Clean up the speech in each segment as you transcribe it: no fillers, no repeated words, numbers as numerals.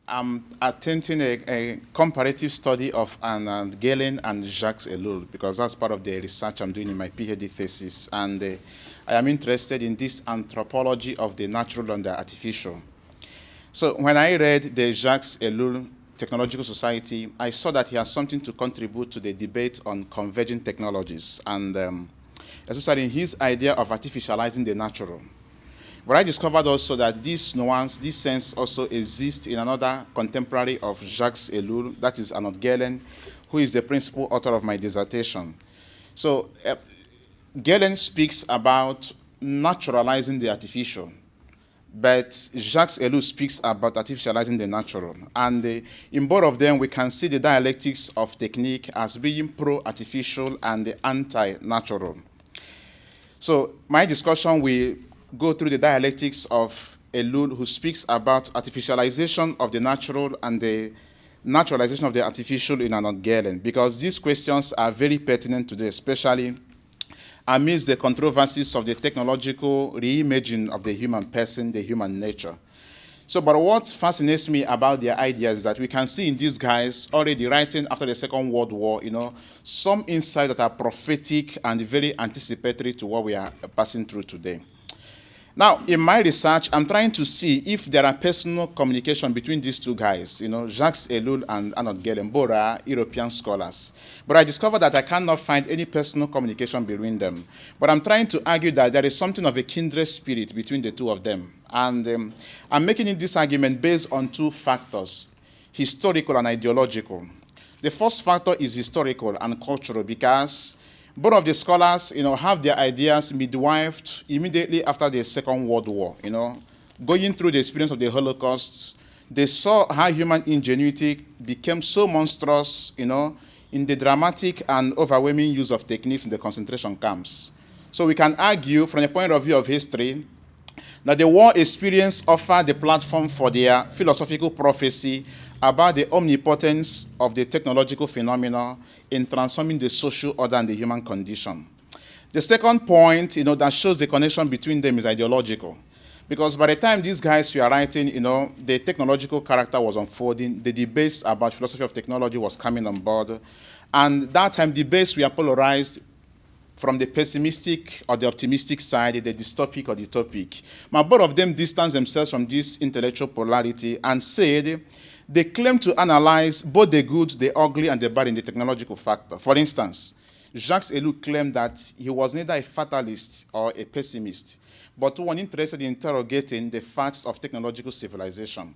I'm attempting a comparative study of Arnold Gehlen and Jacques Ellul because that's part of the research I'm doing in my PhD thesis. And I am interested in this anthropology of the natural and the artificial. So when I read the Jacques Ellul Technological Society, I saw that he has something to contribute to the debate on convergent technologies, and especially in his idea of artificializing the natural. But I discovered also that this nuance, this sense also exists in another contemporary of Jacques Ellul, that is Arnold Gehlen, who is the principal author of my dissertation. So Gehlen speaks about naturalizing the artificial, but Jacques Ellul speaks about artificializing the natural. And in both of them, we can see the dialectics of technique as being pro-artificial and anti-natural. So my discussion will go through the dialectics of Ellul, who speaks about artificialization of the natural and the naturalization of the artificial in Arnold Gehlen, because these questions are very pertinent today, especially amidst the controversies of the technological reimagining of the human person, the human nature. So, but what fascinates me about their ideas is that we can see in these guys already writing after the Second World War, some insights that are prophetic and very anticipatory to what we are passing through today. Now, in my research, I'm trying to see if there are personal communication between these two guys, Jacques Ellul and Arnold Gehlen, both are European scholars. But I discovered that I cannot find any personal communication between them. But I'm trying to argue that there is something of a kindred spirit between the two of them. And I'm making this argument based on two factors, historical and ideological. The first factor is historical and cultural because both of the scholars, have their ideas midwifed immediately after the Second World War. Going through the experience of the Holocaust, they saw how human ingenuity became so monstrous, in the dramatic and overwhelming use of techniques in the concentration camps. So we can argue, from the point of view of history, that the war experience offered the platform for their philosophical prophecy about the omnipotence of the technological phenomena in transforming the social order and the human condition. The second point, that shows the connection between them is ideological. Because by the time these guys were writing, the technological character was unfolding, the debates about philosophy of technology was coming on board, and that time debates were polarized from the pessimistic or the optimistic side, the dystopic or the utopic. But both of them distanced themselves from this intellectual polarity and said they claim to analyze both the good, the ugly, and the bad in the technological factor. For instance, Jacques Ellul claimed that he was neither a fatalist or a pessimist, but one interested in interrogating the facts of technological civilization.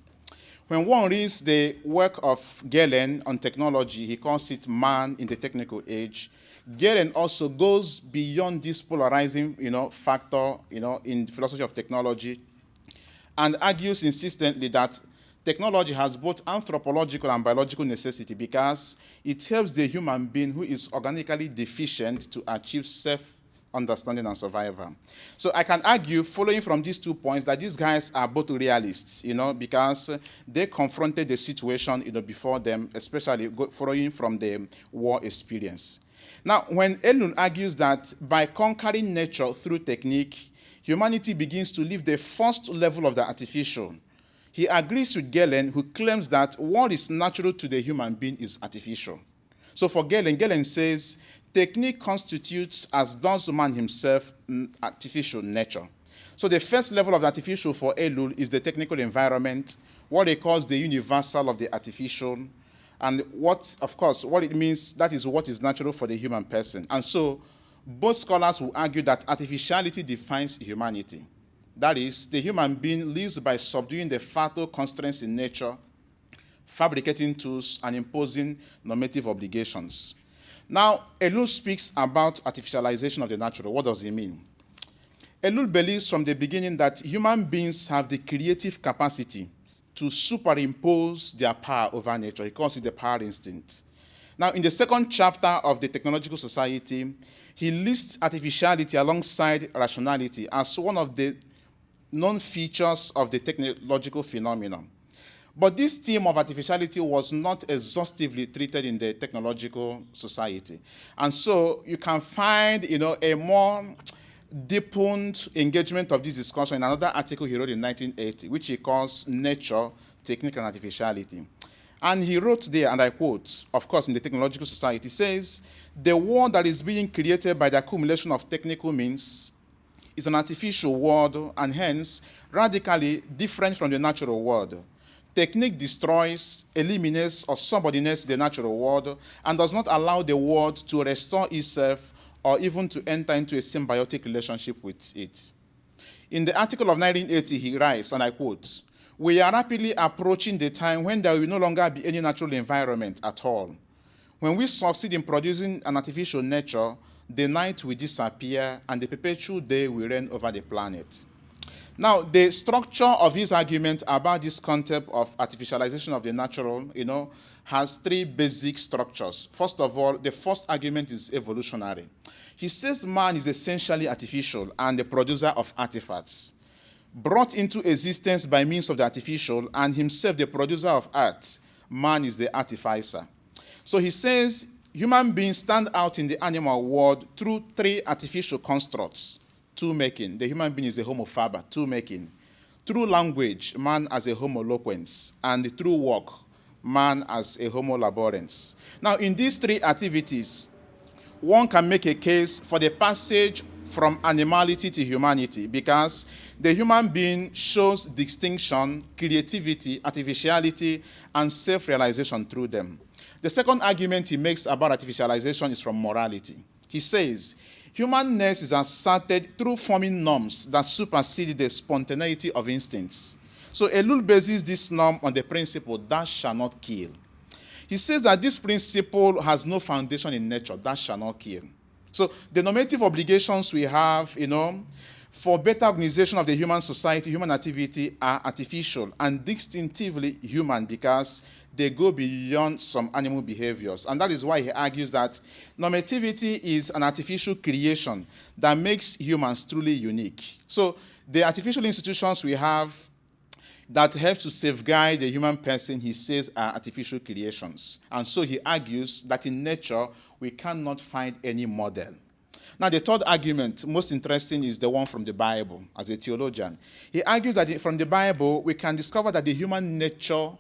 When one reads the work of Gehlen on technology, he calls it Man in the Technical Age. Gehlen also goes beyond this polarizing, factor, in philosophy of technology, and argues insistently that technology has both anthropological and biological necessity because it helps the human being who is organically deficient to achieve self-understanding and survival. So I can argue, following from these 2 points, that these guys are both realists, because they confronted the situation, before them, especially following from the war experience. Now, when Ellul argues that by conquering nature through technique, humanity begins to live the first level of the artificial, he agrees with Gehlen, who claims that what is natural to the human being is artificial. So for Gehlen says, technique constitutes, as does man himself, artificial nature. So the first level of the artificial for Ellul is the technical environment, what he calls the universal of the artificial, and what it means, that is what is natural for the human person. And so both scholars will argue that artificiality defines humanity. That is, the human being lives by subduing the fatal constraints in nature, fabricating tools, and imposing normative obligations. Now, Ellul speaks about artificialization of the natural. What does he mean? Ellul believes from the beginning that human beings have the creative capacity to superimpose their power over nature. He calls it the power instinct. Now, in the second chapter of the Technological Society, he lists artificiality alongside rationality as one of the known features of the technological phenomenon. But this theme of artificiality was not exhaustively treated in the Technological Society. And so you can find, a more deepened engagement of this discussion in another article he wrote in 1980, which he calls Nature technique and artificiality. And he wrote there, and I quote, of course, in the Technological Society, says, the world that is being created by the accumulation of technical means is an artificial world and hence radically different from the natural world. Technique destroys, eliminates, or subordinates the natural world and does not allow the world to restore itself or even to enter into a symbiotic relationship with it. In the article of 1980, he writes, and I quote, we are rapidly approaching the time when there will no longer be any natural environment at all. When we succeed in producing an artificial nature, the night will disappear and the perpetual day will reign over the planet. Now, the structure of his argument about this concept of artificialization of the natural, has three basic structures. First of all, the first argument is evolutionary. He says man is essentially artificial and the producer of artifacts, brought into existence by means of the artificial, and himself the producer of art. Man is the artificer. So he says human beings stand out in the animal world through three artificial constructs. Tool-making, the human being is a homo faber, tool-making. Through language, man as a homo loquens, and through work, man as a homo laborans. Now, in these three activities, one can make a case for the passage from animality to humanity because the human being shows distinction, creativity, artificiality, and self-realization through them. The second argument he makes about artificialization is from morality. He says, humanness is asserted through forming norms that supersede the spontaneity of instincts. So Ellul bases this norm on the principle, thou shalt not kill. He says that this principle has no foundation in nature, thou shalt not kill. So the normative obligations we have, for better organization of the human society, human activity are artificial and distinctively human because they go beyond some animal behaviors. And that is why he argues that normativity is an artificial creation that makes humans truly unique. So the artificial institutions we have that help to safeguard the human person, he says, are artificial creations. And so he argues that in nature, we cannot find any model. Now, the third argument, most interesting, is the one from the Bible, as a theologian. He argues that from the Bible, we can discover that the human nature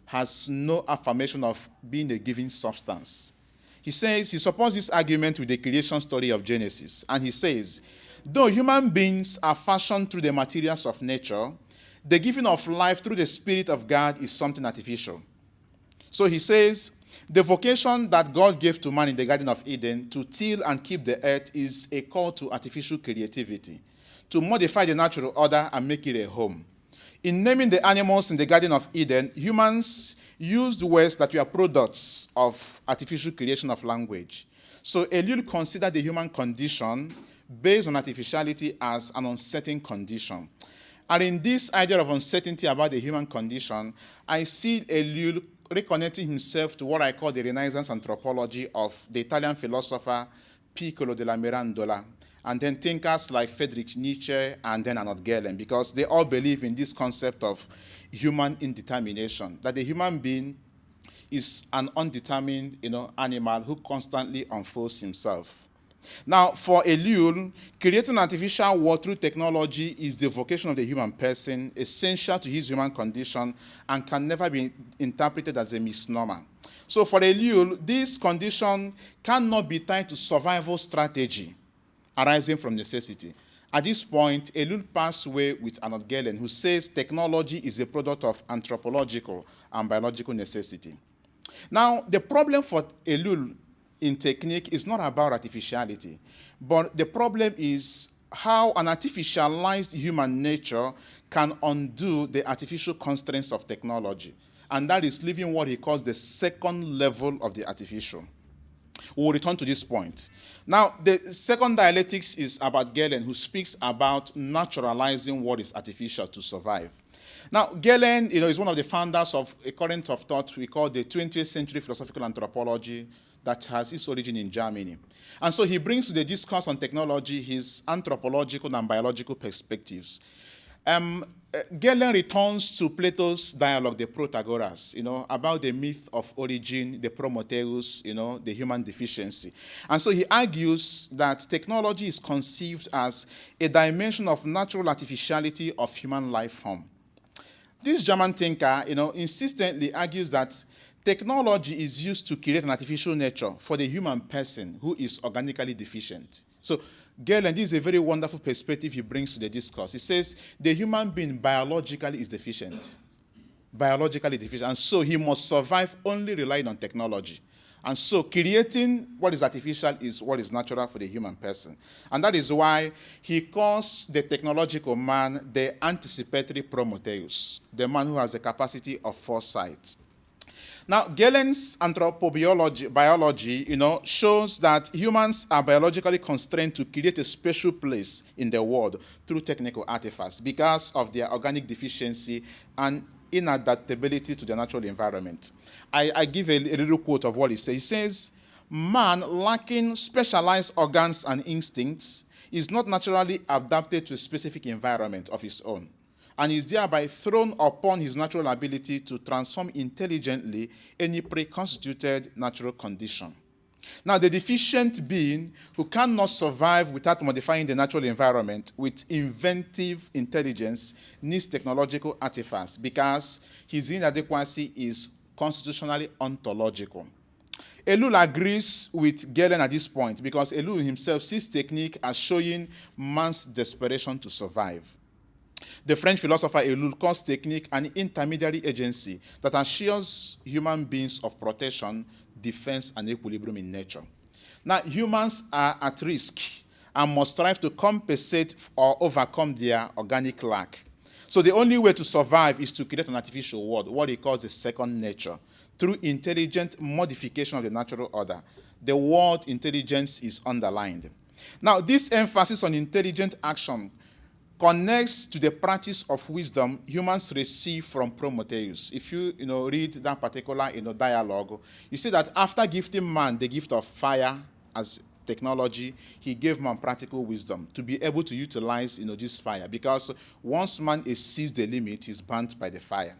has no affirmation of being a given substance. He says, he supports this argument with the creation story of Genesis. And he says, though human beings are fashioned through the materials of nature, the giving of life through the Spirit of God is something artificial. So he says, the vocation that God gave to man in the Garden of Eden to till and keep the earth is a call to artificial creativity, to modify the natural order and make it a home. In naming the animals in the Garden of Eden, humans used words that were products of artificial creation of language. So Ellul considered the human condition based on artificiality as an uncertain condition. And in this idea of uncertainty about the human condition, I see Ellul reconnecting himself to what I call the Renaissance anthropology of the Italian philosopher Piccolo della Mirandola, and then thinkers like Friedrich Nietzsche and then Arnold Gehlen, because they all believe in this concept of human indetermination, that the human being is an undetermined animal who constantly unfolds himself. Now, for Ellul, creating an artificial world through technology is the vocation of the human person, essential to his human condition, and can never be interpreted as a misnomer. So for Ellul, this condition cannot be tied to survival strategy arising from necessity. At this point, Ellul passed away with Arnold Gehlen, who says technology is a product of anthropological and biological necessity. Now, the problem for Ellul in technique is not about artificiality, but the problem is how an artificialized human nature can undo the artificial constraints of technology, and that is leaving what he calls the second level of the artificial. We'll return to this point. Now, the second dialectics is about Gehlen, who speaks about naturalizing what is artificial to survive. Now, Gehlen, is one of the founders of a current of thought we call the 20th century philosophical anthropology that has its origin in Germany. And so he brings to the discourse on technology his anthropological and biological perspectives. Gehlen returns to Plato's dialogue, the Protagoras, about the myth of origin, the Prometheus, the human deficiency. And so he argues that technology is conceived as a dimension of natural artificiality of human life form. This German thinker, insistently argues that technology is used to create an artificial nature for the human person who is organically deficient. So Gehlen, this is a very wonderful perspective he brings to the discourse. He says the human being biologically is deficient. Biologically deficient. And so he must survive only relying on technology. And so creating what is artificial is what is natural for the human person. And that is why he calls the technological man the anticipatory Prometheus, the man who has the capacity of foresight. Now, Gehlen's biology, shows that humans are biologically constrained to create a special place in the world through technical artifacts because of their organic deficiency and inadaptability to the natural environment. I give a little quote of what he says. He says, man lacking specialized organs and instincts is not naturally adapted to a specific environment of his own, and is thereby thrown upon his natural ability to transform intelligently any preconstituted natural condition. Now, the deficient being who cannot survive without modifying the natural environment with inventive intelligence needs technological artifacts because his inadequacy is constitutionally ontological. Ellul agrees with Gehlen at this point because Ellul himself sees technique as showing man's desperation to survive. The French philosopher Ellul calls technique an intermediary agency that assures human beings of protection, defense, and equilibrium in nature. Now, humans are at risk and must strive to compensate or overcome their organic lack. So the only way to survive is to create an artificial world, what he calls the second nature, through intelligent modification of the natural order. The word intelligence is underlined. Now, this emphasis on intelligent action connects to the practice of wisdom humans receive from Prometheus. If you, read that particular dialogue, you see that after gifting man the gift of fire as technology, he gave man practical wisdom to be able to utilize this fire, because once man exceeds the limit, he's burnt by the fire.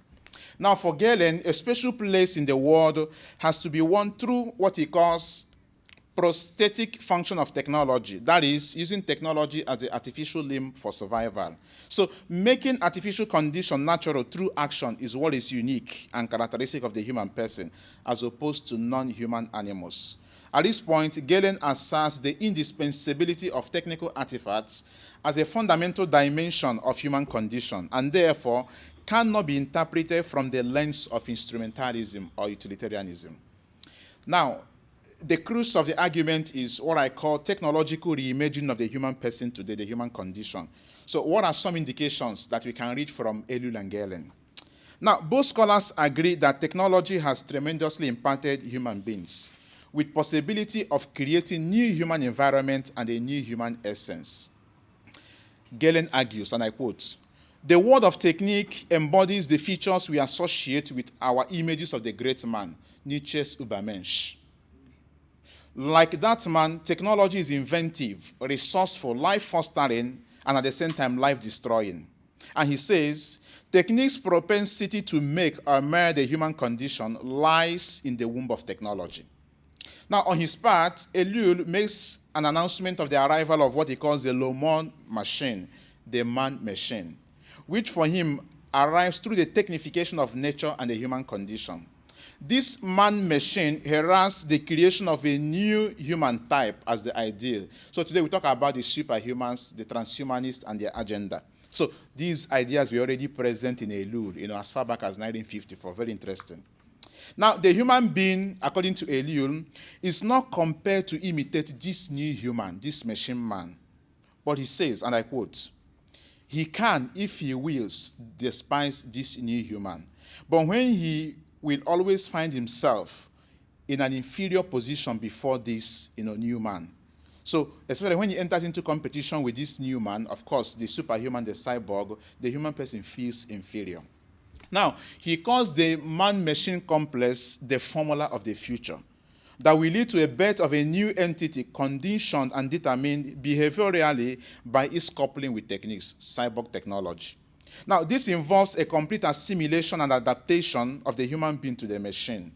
Now, for Gehlen, a special place in the world has to be won through what he calls prosthetic function of technology, that is, using technology as the artificial limb for survival. So making artificial condition natural through action is what is unique and characteristic of the human person, as opposed to non-human animals. At this point, Gehlen asserts the indispensability of technical artifacts as a fundamental dimension of human condition, and therefore cannot be interpreted from the lens of instrumentalism or utilitarianism. Now, the crux of the argument is what I call technological reimagining of the human person today, the human condition. So what are some indications that we can read from Ellul and Gehlen? Now, both scholars agree that technology has tremendously impacted human beings, with possibility of creating new human environment and a new human essence. Gehlen argues, and I quote, "The world of technique embodies the features we associate with our images of the great man, Nietzsche's Übermensch. Like that man, technology is inventive, resourceful, life-fostering, and at the same time life-destroying." And he says, technique's propensity to make or mar the human condition lies in the womb of technology. Now, on his part, Ellul makes an announcement of the arrival of what he calls the L'homme machine, the man-machine, which for him arrives through the technification of nature and the human condition. This man-machine heralds the creation of a new human type as the ideal. So today we talk about the superhumans, the transhumanists, and their agenda. So these ideas were already present in Ellul, as far back as 1954. Very interesting. Now, the human being, according to Ellul, is not compared to imitate this new human, this machine man. But he says, and I quote, "He can, if he wills, despise this new human. But when he will always find himself in an inferior position before this new man." So, especially when he enters into competition with this new man, of course, the superhuman, the cyborg, the human person feels inferior. Now, he calls the man-machine complex the formula of the future that will lead to a birth of a new entity conditioned and determined behaviorally by its coupling with techniques, cyborg technology. Now, this involves a complete assimilation and adaptation of the human being to the machine.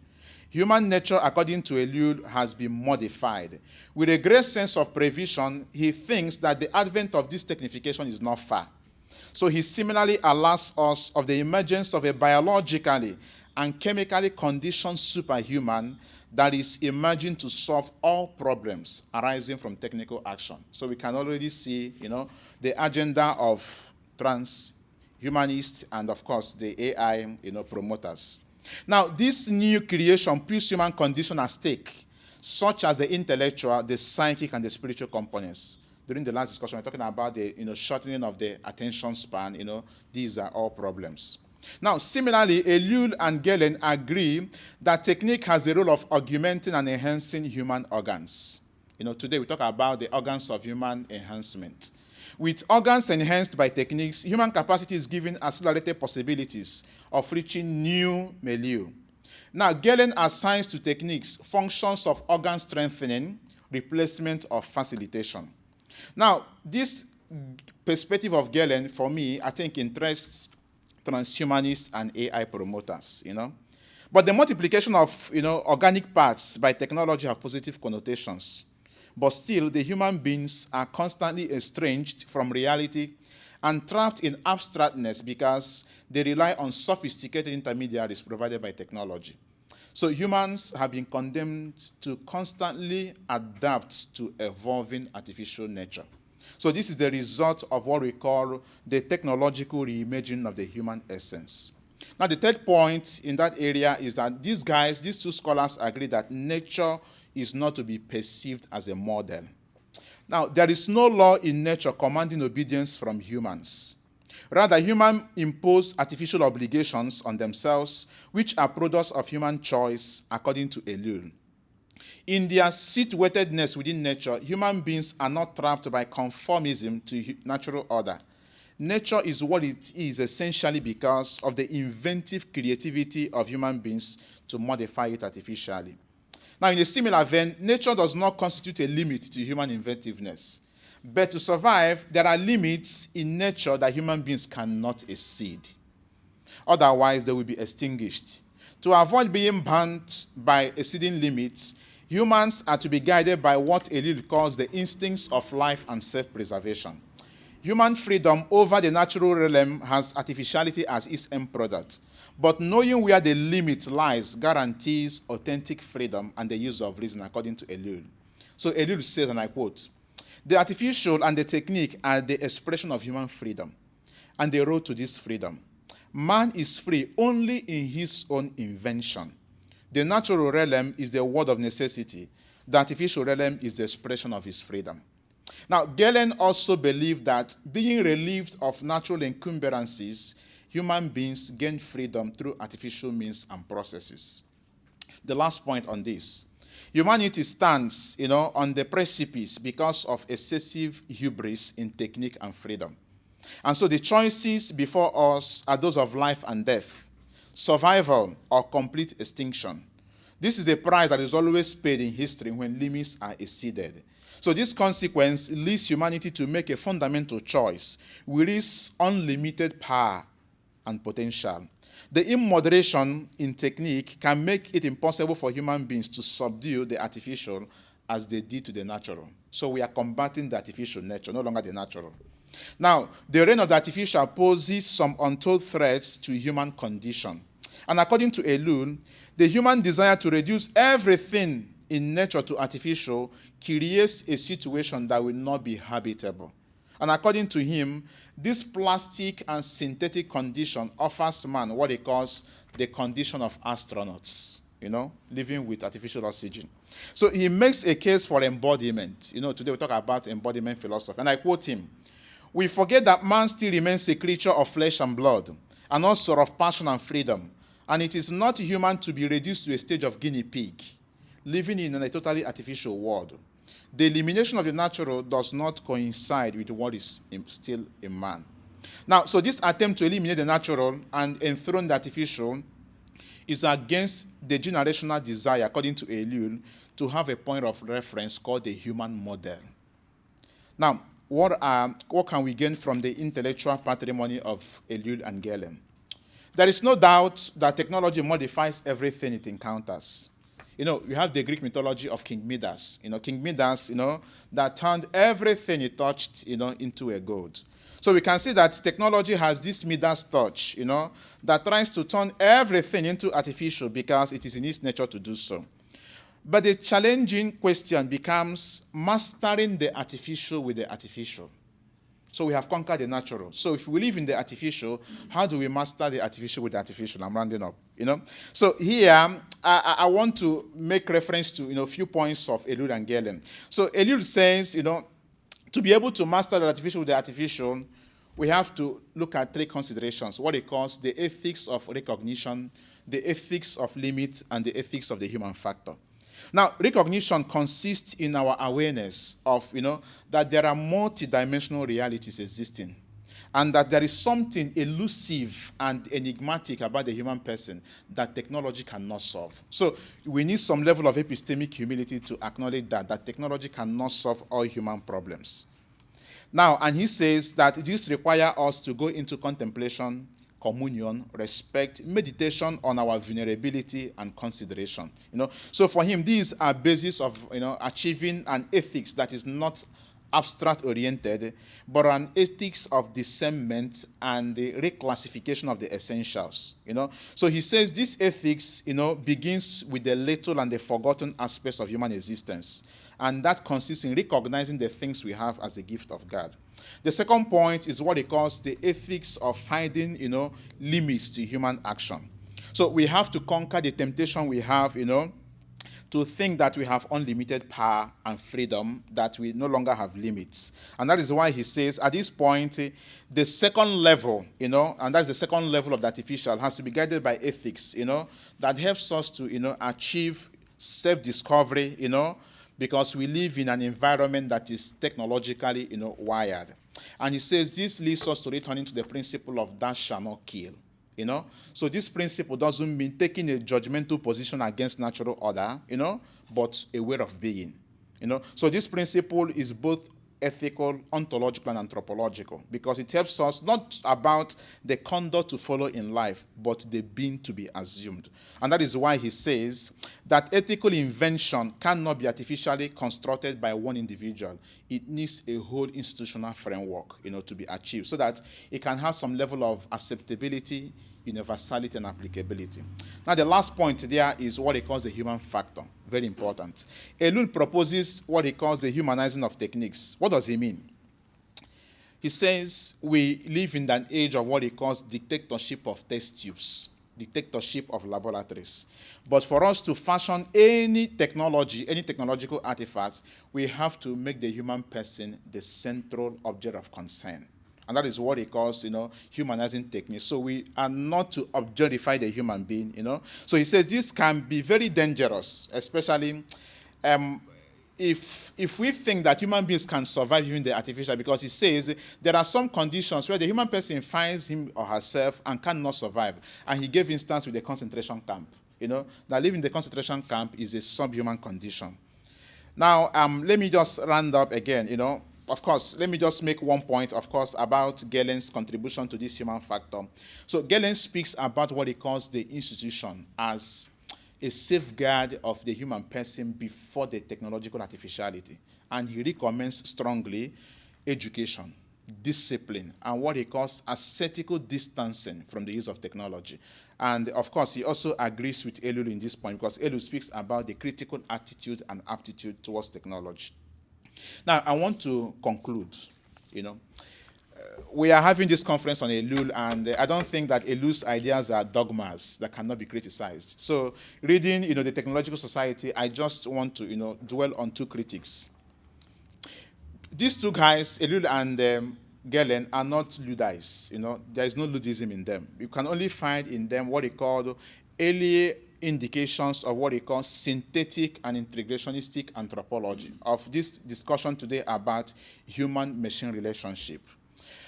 Human nature, according to Ellul, has been modified. With a great sense of prevision, he thinks that the advent of this technification is not far. So he similarly alerts us of the emergence of a biologically and chemically conditioned superhuman that is emerging to solve all problems arising from technical action. So we can already see, the agenda of transhumanists and, of course, the AI, promoters. Now, this new creation puts human condition at stake, such as the intellectual, the psychic, and the spiritual components. During the last discussion, we're talking about the shortening of the attention span. These are all problems. Now, similarly, Ellul and Gehlen agree that technique has a role of augmenting and enhancing human organs. Today we talk about the organs of human enhancement. With organs enhanced by techniques, human capacity is given accelerated possibilities of reaching new milieu. Now, Gehlen assigns to techniques functions of organ strengthening, replacement, or facilitation. Now, this perspective of Gehlen, for me, I think interests transhumanists and AI promoters, But the multiplication of, organic parts by technology have positive connotations. But still, the human beings are constantly estranged from reality and trapped in abstractness because they rely on sophisticated intermediaries provided by technology. So humans have been condemned to constantly adapt to evolving artificial nature. So this is the result of what we call the technological reimagining of the human essence. Now, the third point in that area is that these two scholars agree that nature is not to be perceived as a model. Now, there is no law in nature commanding obedience from humans. Rather, humans impose artificial obligations on themselves, which are products of human choice, according to Ellul. In their situatedness within nature, human beings are not trapped by conformism to natural order. Nature is what it is essentially because of the inventive creativity of human beings to modify it artificially. Now, in a similar vein, nature does not constitute a limit to human inventiveness. But to survive, there are limits in nature that human beings cannot exceed. Otherwise, they will be extinguished. To avoid being burnt by exceeding limits, humans are to be guided by what Ellul calls the instincts of life and self-preservation. Human freedom over the natural realm has artificiality as its end product. But knowing where the limit lies guarantees authentic freedom and the use of reason, according to Ellul. So Ellul says, and I quote, "The artificial and the technique are the expression of human freedom, and the road to this freedom. Man is free only in his own invention. The natural realm is the word of necessity. The artificial realm is the expression of his freedom." Now, Gehlen also believed that being relieved of natural encumbrances, human beings gain freedom through artificial means and processes. The last point on this. Humanity stands, on the precipice because of excessive hubris in technique and freedom. And so the choices before us are those of life and death, survival or complete extinction. This is the price that is always paid in history when limits are exceeded. So this consequence leads humanity to make a fundamental choice with its unlimited power and potential. The immoderation in technique can make it impossible for human beings to subdue the artificial as they did to the natural. So we are combating the artificial nature, no longer the natural. Now, the reign of the artificial poses some untold threats to human condition. And according to Ellul, the human desire to reduce everything in nature to artificial creates a situation that will not be habitable. And according to him, this plastic and synthetic condition offers man what he calls the condition of astronauts, living with artificial oxygen. So he makes a case for embodiment. Today we talk about embodiment philosophy. And I quote him, "We forget that man still remains a creature of flesh and blood, and also of passion and freedom. And it is not human to be reduced to a stage of guinea pig, living in a totally artificial world. The elimination of the natural does not coincide with what is still in man." Now, so this attempt to eliminate the natural and enthrone the artificial is against the generational desire, according to Ellul, to have a point of reference called the human model. Now, what can we gain from the intellectual patrimony of Ellul and Gehlen? There is no doubt that technology modifies everything it encounters. You have the Greek mythology of King Midas. King Midas, that turned everything he touched, into a gold. So we can see that technology has this Midas touch, that tries to turn everything into artificial because it is in its nature to do so. But the challenging question becomes mastering the artificial with the artificial. So we have conquered the natural. So if we live in the artificial, how do we master the artificial with the artificial? I'm rounding up, So here, I want to make reference to, a few points of Ellul and Gehlen. So Ellul says, to be able to master the artificial with the artificial, we have to look at three considerations, what he calls the ethics of recognition, the ethics of limit, and the ethics of the human factor. Now, recognition consists in our awareness of, that there are multidimensional realities existing, and that there is something elusive and enigmatic about the human person that technology cannot solve. So we need some level of epistemic humility to acknowledge that technology cannot solve all human problems. Now, and he says that this requires us to go into contemplation, communion, respect, meditation on our vulnerability, and consideration. So for him, these are bases of achieving an ethics that is not abstract-oriented, but an ethics of discernment and the reclassification of the essentials. So he says this ethics, begins with the little and the forgotten aspects of human existence, and that consists in recognizing the things we have as a gift of God. The second point is what he calls the ethics of finding, limits to human action. So we have to conquer the temptation we have, to think that we have unlimited power and freedom, that we no longer have limits. And that is why he says, at this point, the second level, and that's the second level of the artificial, has to be guided by ethics, that helps us to, achieve self-discovery, because we live in an environment that is technologically, wired. And he says this leads us to returning to the principle of thou shalt not kill. So this principle doesn't mean taking a judgmental position against natural order, but a way of being. So this principle is both ethical, ontological, and anthropological, because it helps us not about the conduct to follow in life, but the being to be assumed. And that is why he says that ethical invention cannot be artificially constructed by one individual. It needs a whole institutional framework, to be achieved, so that it can have some level of acceptability, universality, and applicability. Now, the last point there is what he calls the human factor. Very important. Ellul proposes what he calls the humanizing of techniques. What does he mean? He says we live in an age of what he calls dictatorship of test tubes, dictatorship of laboratories. But for us to fashion any technology, any technological artifacts, we have to make the human person the central object of concern. And that is what he calls, humanizing techniques. So we are not to objectify the human being, So he says this can be very dangerous, especially if we think that human beings can survive even the artificial, because he says there are some conditions where the human person finds him or herself and cannot survive. And he gave instance with the concentration camp, that living in the concentration camp is a subhuman condition. Now, let me just round up again, Of course, let me just make one point, of course, about Gehlen's contribution to this human factor. So Gehlen speaks about what he calls the institution as a safeguard of the human person before the technological artificiality. And he recommends strongly education, discipline, and what he calls ascetical distancing from the use of technology. And of course, he also agrees with Ellul in this point, because Ellul speaks about the critical attitude and aptitude towards technology. Now, I want to conclude, we are having this conference on Ellul, and I don't think that Ellul's ideas are dogmas that cannot be criticized. So reading, the Technological Society, I just want to, dwell on two critics. These two guys, Ellul and Gehlen, are not Luddites. There is no Luddism in them. You can only find in them what he called early indications of what he calls synthetic and integrationistic anthropology, of this discussion today about human-machine relationship.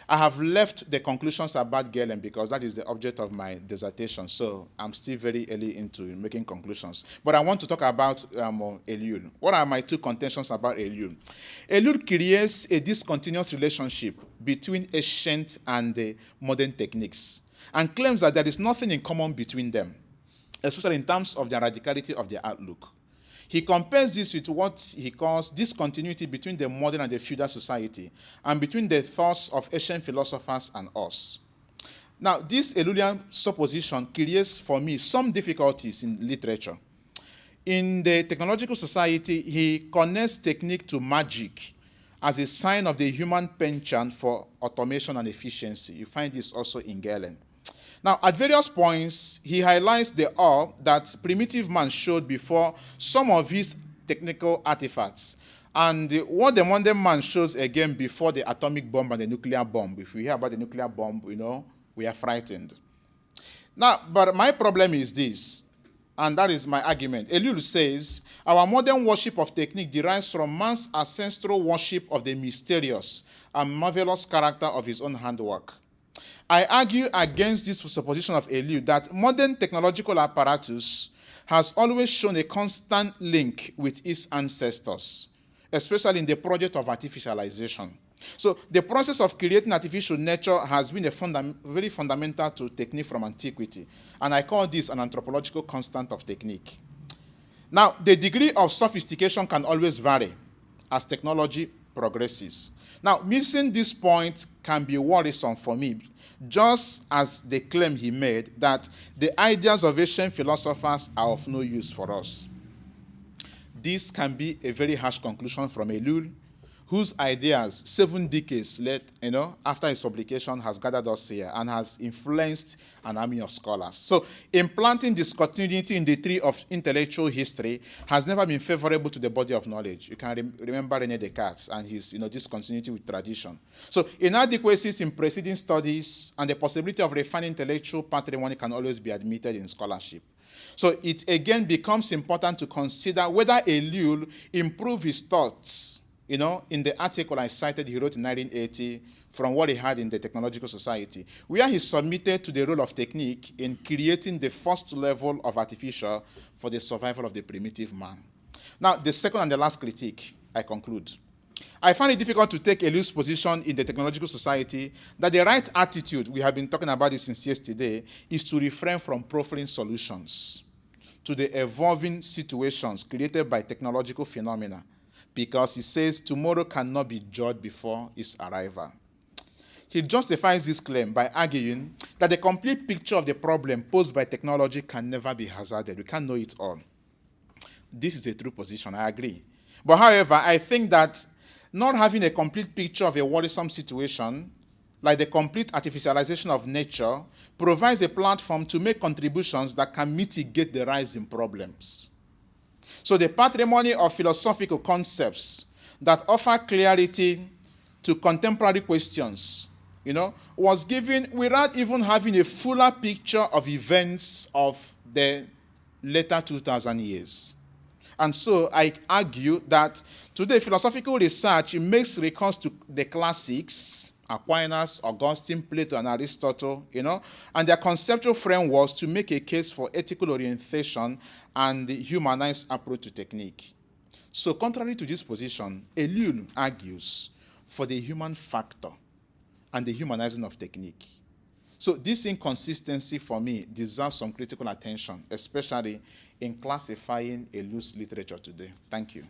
I have left the conclusions about Gehlen because that is the object of my dissertation, so I'm still very early into making conclusions. But I want to talk about Ellul. What are my two contentions about Ellul? Ellul creates a discontinuous relationship between ancient and the modern techniques, and claims that there is nothing in common between them, especially in terms of the radicality of their outlook. He compares this with what he calls discontinuity between the modern and the feudal society, and between the thoughts of ancient philosophers and us. Now, this Ellulian supposition creates for me some difficulties in literature. In the technological society, he connects technique to magic as a sign of the human penchant for automation and efficiency. You find this also in Gehlen. Now, at various points, he highlights the awe that primitive man showed before some of his technical artifacts, and what the modern man shows again before the atomic bomb and the nuclear bomb. If we hear about the nuclear bomb, we are frightened. Now, but my problem is this, and that is my argument. Ellul says, our modern worship of technique derives from man's ancestral worship of the mysterious and marvelous character of his own handwork. I argue against this supposition of Ellul that modern technological apparatus has always shown a constant link with its ancestors, especially in the project of artificialization. So the process of creating artificial nature has been very fundamental to technique from antiquity, and I call this an anthropological constant of technique. Now, the degree of sophistication can always vary as technology progresses. Now, missing this point can be worrisome for me, just as the claim he made that the ideas of ancient philosophers are of no use for us. This can be a very harsh conclusion from Ellul, whose ideas 7 decades after his publication has gathered us here and has influenced an army of scholars. So implanting discontinuity in the tree of intellectual history has never been favorable to the body of knowledge. You can remember René Descartes and his discontinuity with tradition. So inadequacies in preceding studies and the possibility of refining intellectual patrimony can always be admitted in scholarship. So it again becomes important to consider whether Ellul improved his thoughts in the article I cited he wrote in 1980 from what he had in the Technological Society, where he submitted to the role of technique in creating the first level of artificial for the survival of the primitive man. Now, the second and the last critique, I conclude. I find it difficult to take Ellul's position in the Technological Society that the right attitude, we have been talking about this since yesterday, is to refrain from proffering solutions to the evolving situations created by technological phenomena, because he says tomorrow cannot be judged before its arrival. He justifies this claim by arguing that the complete picture of the problem posed by technology can never be hazarded. We can't know it all. This is a true position, I agree. But however, I think that not having a complete picture of a worrisome situation, like the complete artificialization of nature, provides a platform to make contributions that can mitigate the rising problems. So the patrimony of philosophical concepts that offer clarity to contemporary questions, was given without even having a fuller picture of events of the later 2,000 years. And so I argue that today philosophical research makes recourse to the classics, Aquinas, Augustine, Plato, and Aristotle, and their conceptual frameworks to make a case for ethical orientation and the humanized approach to technique. So contrary to this position, Ellul argues for the human factor and the humanizing of technique. So this inconsistency for me deserves some critical attention, especially in classifying Ellul's literature today. Thank you.